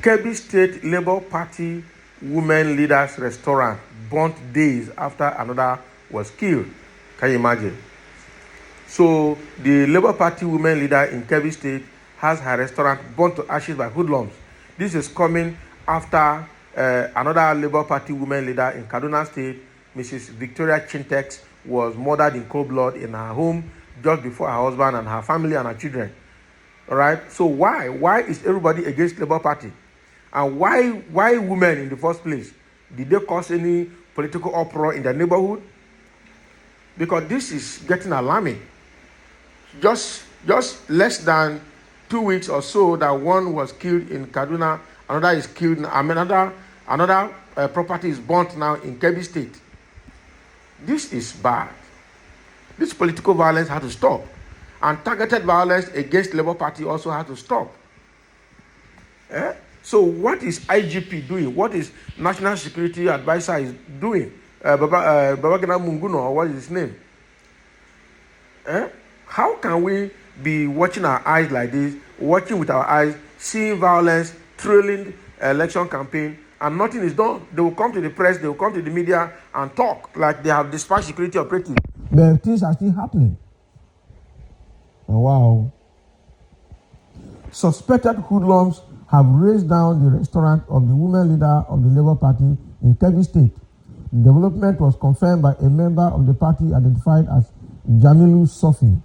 Kebbi State Labour Party women leaders restaurant burnt days after another was killed. Can you imagine? So the Labour Party women leader in Kebbi State has her restaurant burnt to ashes by hoodlums. This is coming after another Labour Party women leader in Kaduna State, Mrs. Victoria Chintex, was murdered in cold blood in her home just before her husband and her family and her children. All right. So why is everybody against Labour Party? And why women in the first place? Did they cause any political uproar in their neighborhood? Because this is getting alarming. Just less than 2 weeks or so that one was killed in Kaduna, another is killed. Another property is burnt now in Kebbi State. This is bad. This political violence has to stop, and targeted violence against Labour Party also has to stop. So what is IGP doing? What is National Security Advisor is doing? Babagana Munguno, or what is his name? How can we be watching our eyes like this, watching with our eyes, seeing violence, trailing election campaign, and nothing is done? They will come to the press, they will come to the media and talk like they have dispatched security operatives. But things are still happening. Oh, wow. Suspected hoodlums have razed down the restaurant of the women leader of the Labour Party in Kebbi State. The development was confirmed by a member of the party identified as Jamilu Sofi.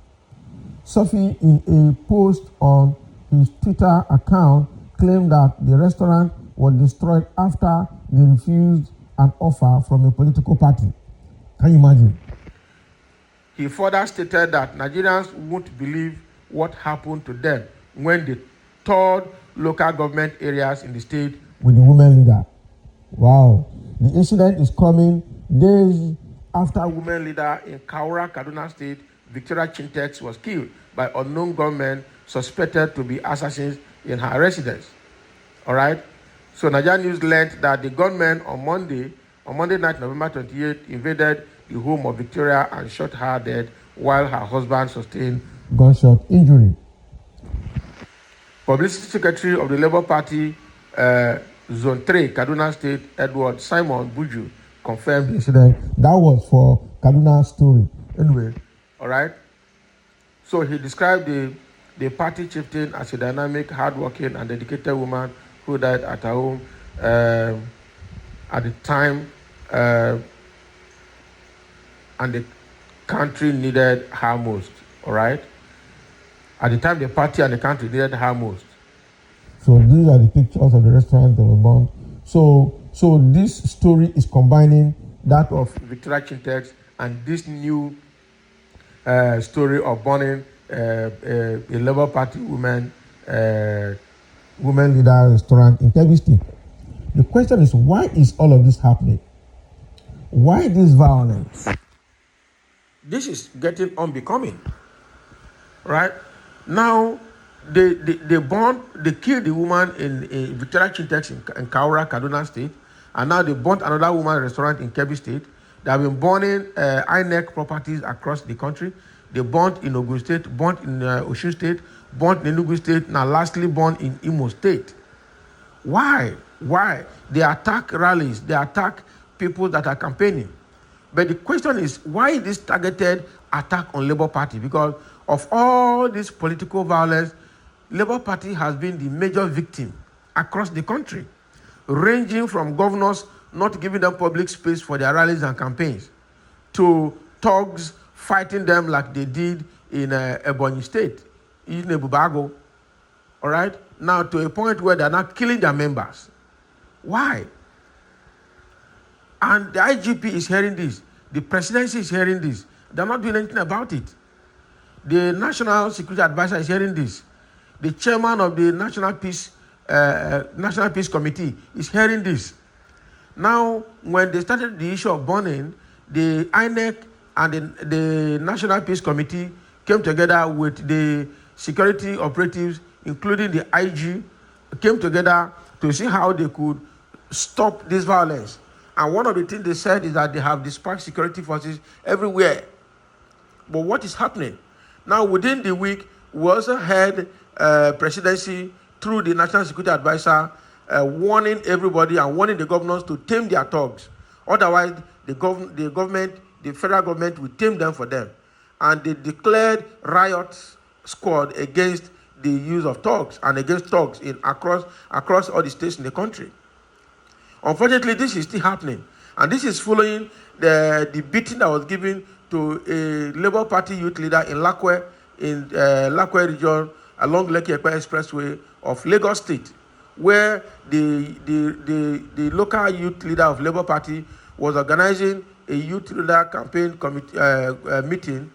Sofi, in a post on his Twitter account, claimed that the restaurant was destroyed after they refused an offer from a political party. Can you imagine? He further stated that Nigerians won't believe what happened to them when they toured local government areas in the state with the women leader. Wow. The incident is coming days after women leader in Kaura, Kaduna State, Victoria Chintex, was killed by unknown gunmen suspected to be assassins in her residence. All right. So Nigerian News learned that the gunmen on Monday night, November 28th, invaded the home of Victoria and shot her dead while her husband sustained gunshot injury. Publicity Secretary of the Labour Party, Zone 3, Kaduna State, Edward Simon Buju, confirmed the incident. That was for Kaduna story. Anyway, all right. So he described the party chieftain as a dynamic, hardworking, and dedicated woman who died at her home at the time, and the country needed her most. All right. At the time, the party and the country needed her most. So these are the pictures of the restaurant that were burned. So this story is combining that of Victoria Chintex and this new story of burning a Labour Party women leader restaurant in Kebbi State. The question is, why is all of this happening? Why this violence? This is getting unbecoming, right? Now, they killed the woman in Victoria Chintex in Kaura, Kaduna State, and now they burnt another woman restaurant in Kebbi State. They have been burning INEC properties across the country. They burnt in Ogun State, burnt in Osun State, burnt in Enugu State, now lastly burnt in Imo State. Why? They attack rallies, they attack people that are campaigning. But the question is, why this targeted attack on Labour Party? Because of all this political violence, Labour Party has been the major victim across the country, ranging from governors not giving them public space for their rallies and campaigns, to thugs fighting them like they did in Ebonyi State, in Ebubago, all right? Now to a point where they're not killing their members. Why? And the IGP is hearing this. The presidency is hearing this. They're not doing anything about it. The National Security Advisor is hearing this. The chairman of the National Peace Committee is hearing this. Now, when they started the issue of burning, the INEC and the National Peace Committee came together with the security operatives, including the IG, came together to see how they could stop this violence. And one of the things they said is that they have dispatched security forces everywhere. But what is happening? Now, within the week, we also had presidency through the National Security Advisor warning everybody and warning the governors to tame their thugs. Otherwise, the government, the federal government will tame them for them. And they declared riot squad against the use of thugs and against thugs across all the states in the country. Unfortunately, this is still happening. And this is following the beating that was given to a Labour Party youth leader in Lakwe region along Lekki Epe Expressway of Lagos State, where the local youth leader of Labour Party was organizing a youth leader campaign meeting,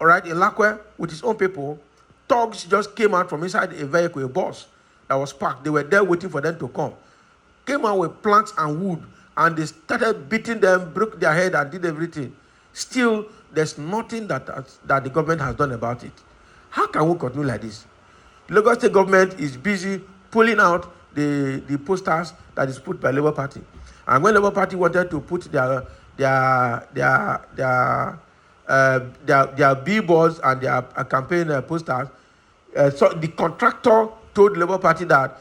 all right, in Lakwe with his own people. Thugs just came out from inside a vehicle, a bus that was parked. They were there waiting for them to come. Came out with planks and wood, and they started beating them, broke their head, and did everything. Still, there's nothing that the government has done about it. How can we continue like this? Lagos State government is busy pulling out the posters that is put by Labour Party. And when Labour Party wanted to put their billboards and their campaign posters, so the contractor told Labour Party that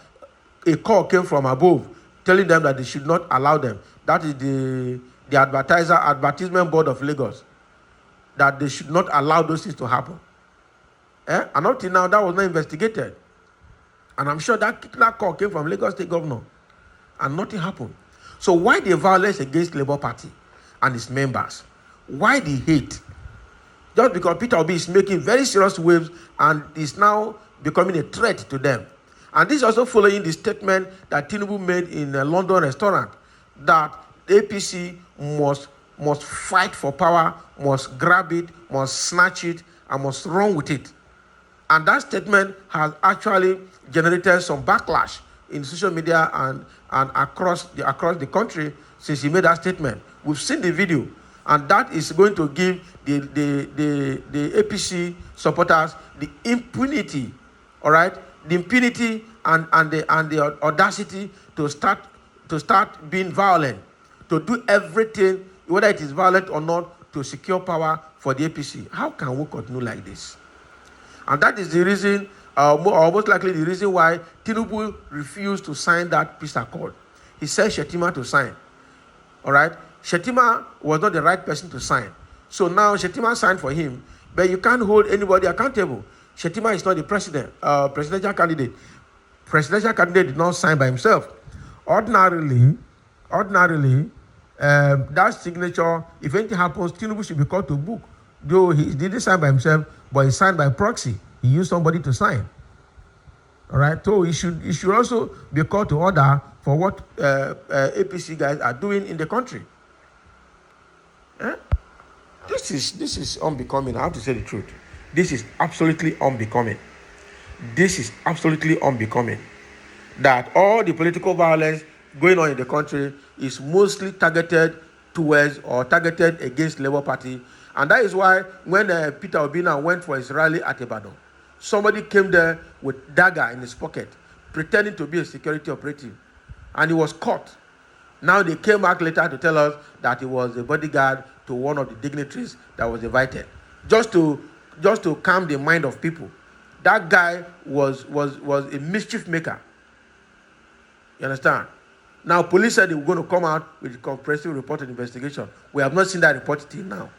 a call came from above telling them that they should not allow them. That is the advertisement board of Lagos, that they should not allow those things to happen. And up till now, that was not investigated. And I'm sure that call came from Lagos State Governor, and nothing happened. So why the violence against Labour Party and its members? Why the hate? Just because Peter Obi is making very serious waves and is now becoming a threat to them. And this is also following the statement that Tinubu made in a London restaurant, that the APC must fight for power, must grab it, must snatch it, and must run with it. And that statement has actually generated some backlash in social media and across the country since he made that statement. We've seen the video, and that is going to give the APC supporters the impunity, all right, the impunity and the audacity to start being violent, to do everything, whether it is violent or not, to secure power for the APC. How can we continue like this? And that is the reason, or most likely the reason why Tinubu refused to sign that peace accord. He sent Shettima to sign. All right? Shettima was not the right person to sign. So now Shettima signed for him, but you can't hold anybody accountable. Shettima is not the presidential candidate. Presidential candidate did not sign by himself. Ordinarily, that signature, if anything happens, Tinubu should be called to book. Though he didn't sign by himself, but he signed by proxy. He used somebody to sign. All right, so he should also be called to order for what APC guys are doing in the country. This is unbecoming. I have to say the truth. This is absolutely unbecoming. This is absolutely unbecoming. That all the political violence going on in the country is mostly targeted towards or targeted against Labour Party. And that is why when Peter Obi went for his rally at Ibadan, somebody came there with dagger in his pocket, pretending to be a security operative, and he was caught. Now they came back later to tell us that he was a bodyguard to one of the dignitaries that was invited, just to calm the mind of people. That guy was a mischief maker. You understand? Now police said they were going to come out with a comprehensive report and investigation. We have not seen that report till now.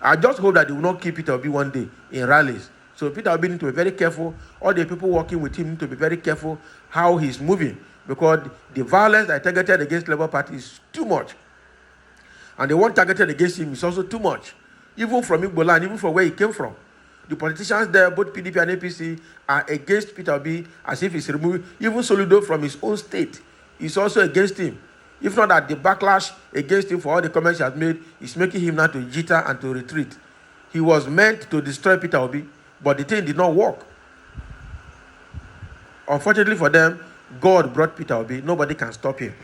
I just hope that they will not keep Peter Obi one day in rallies. So Peter Obi need to be very careful. All the people working with him need to be very careful how he's moving, because the violence that targeted against Labour Party is too much. And the one targeted against him is also too much. Even from Igbo and even from where he came from. The politicians there, both PDP and APC, are against Peter Obi as if he's removing. Even Soludo from his own state is also against him. If not that the backlash against him for all the comments he has made is making him now to jitter and to retreat. He was meant to destroy Peter Obi, but the thing did not work. Unfortunately for them, God brought Peter Obi. Nobody can stop him.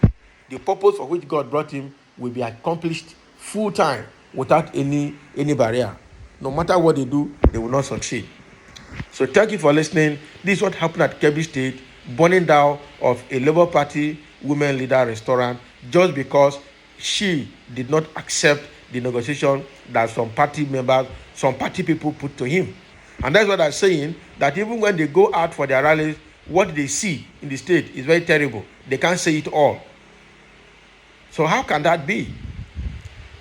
The purpose for which God brought him will be accomplished full time without any barrier. No matter what they do, they will not succeed. So thank you for listening. This is what happened at Kebbi State, burning down of a Labour Party women leader restaurant just because she did not accept the negotiation that some party members, some party people put to him. And that's what I'm saying, that even when they go out for their rallies, what they see in the state is very terrible. They can't say it all. So how can that be?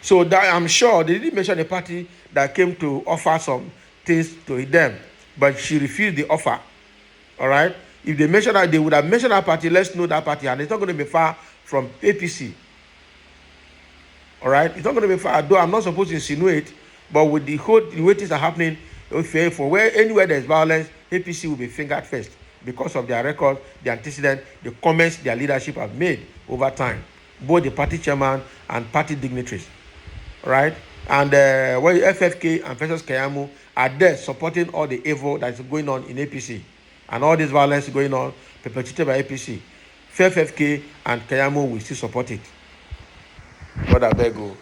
So that I'm sure they didn't mention a party that came to offer some things to them, but she refused the offer. All right. If they mention that, they would have mentioned that party. Let's know that party, and it's not going to be far from APC. All right. It's not going to be far. Though I'm not supposed to insinuate, but with the way things are happening, for anywhere there's violence, APC will be fingered first because of their record, the antecedent, the comments their leadership have made over time, both the party chairman and party dignitaries. Right? And when FFK and Festus Keyamo are there supporting all the evil that is going on in APC and all this violence going on perpetrated by APC, FFK and Keyamo will still support it. Brother Bego.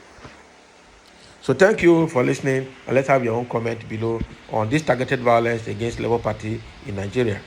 So thank you for listening, and let's have your own comment below on this targeted violence against Labour Party in Nigeria.